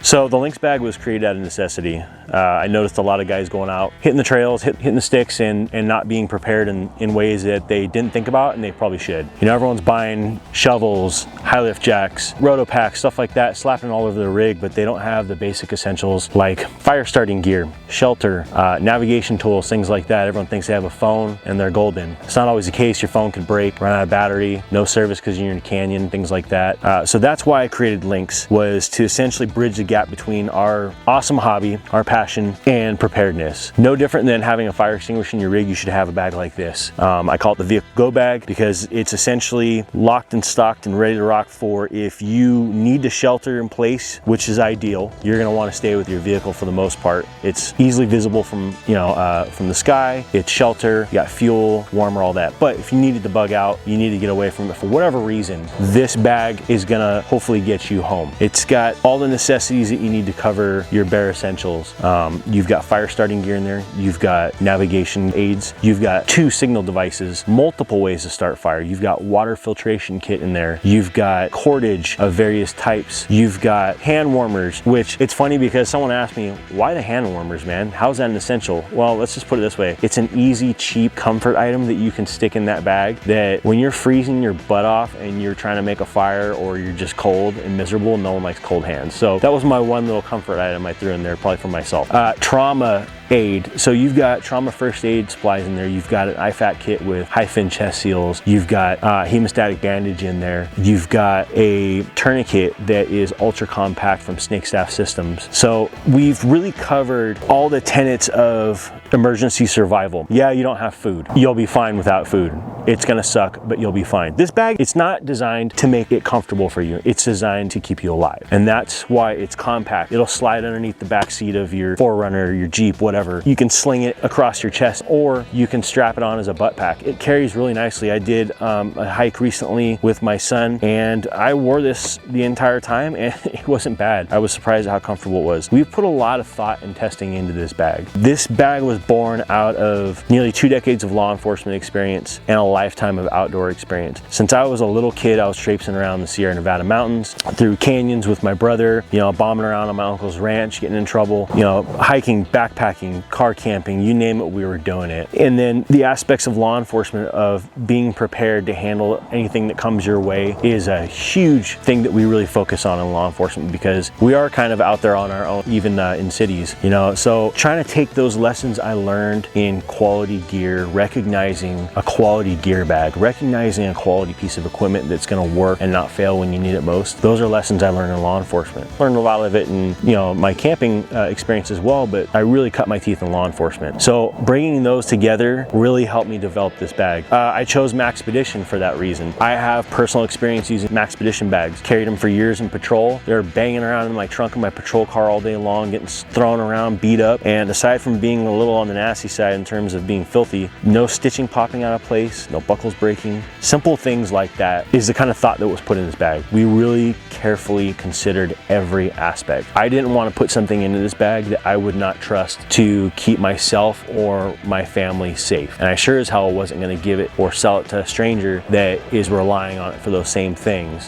So the LYNX bag was created out of necessity. I noticed a lot of guys going out, hitting the trails, hitting the sticks, and not being prepared in ways that they didn't think about, and they probably should. You know, everyone's buying shovels, high lift jacks, roto packs, stuff like that, slapping all over their rig, but they don't have the basic essentials like fire starting gear, shelter, navigation tools, things like that. Everyone thinks they have a phone and they're golden. It's not always the case. Your phone could break, run out of battery, no service because you're in a canyon, things like that. So that's why I created LYNX, was to essentially bridge the gap between our awesome hobby, our passion, and preparedness. No different than having a fire extinguisher in your rig, you should have a bag like this. I call it the LYNX Go-Bag because it's essentially locked and stocked and ready to rock for if you need to shelter in place, which is ideal. You're gonna wanna stay with your vehicle for the most part. It's easily visible from, from the sky, it's shelter, you got fuel, warmer, all that. But if you needed to bug out, you need to get away from it for whatever reason, this bag is gonna hopefully get you home. It's got all the necessities that you need to cover your bare essentials. You've got fire starting gear in there, you've got navigation aids, you've got 2 signal devices, multiple ways to start fire, you've got water filtration kit in there, you've got cordage of various types, you've got hand warmers, which it's funny because someone asked me, why the hand warmers, man? How's that an essential? Well, let's just put it this way. It's an easy, cheap comfort item that you can stick in that bag that when you're freezing your butt off and you're trying to make a fire or you're just cold and miserable, no one likes cold hands. So that was my one little comfort item I threw in there, probably for myself. Trauma aid. So you've got trauma first aid supplies in there. You've got an IFAK kit with high fin chest seals. You've got hemostatic bandage in there. You've got a tourniquet that is ultra compact from Snake Staff Systems. So we've really covered all the tenets of emergency survival. Yeah, you don't have food. You'll be fine without food. It's gonna suck, but you'll be fine. This bag, it's not designed to make it comfortable for you. It's designed to keep you alive. And that's why it's compact. It'll slide underneath the back seat of your 4Runner, your Jeep, whatever. You can sling it across your chest or you can strap it on as a butt pack. It carries really nicely. I did a hike recently with my son and I wore this the entire time and it wasn't bad. I was surprised at how comfortable it was. We've put a lot of thought and testing into this bag. This bag was born out of nearly 2 decades of law enforcement experience and a lifetime of outdoor experience. Since I was a little kid, I was traipsing around the Sierra Nevada mountains, through canyons with my brother, bombing around on my uncle's ranch, getting in trouble, hiking, backpacking, car camping, you name it, we were doing it. And then the aspects of law enforcement of being prepared to handle anything that comes your way is a huge thing that we really focus on in law enforcement because we are kind of out there on our own, even in cities, so trying to take those lessons I learned in quality gear, recognizing a quality gear bag, recognizing a quality piece of equipment that's going to work and not fail when you need it most. Those are lessons I learned in law enforcement. Learned a lot of it in my camping experience as well, but I really cut my teeth in law enforcement. So bringing those together really helped me develop this bag. I chose Maxpedition for that reason. I have personal experience using Maxpedition bags. Carried them for years in patrol. They're banging around in my trunk of my patrol car all day long, getting thrown around, beat up. And aside from being a little on the nasty side in terms of being filthy, no stitching popping out of place, no buckles breaking. Simple things like that is the kind of thought that was put in this bag. We really carefully considered every aspect. I didn't want to put something into this bag that I would not trust to keep myself or my family safe. And I sure as hell wasn't going to give it or sell it to a stranger that is relying on it for those same things.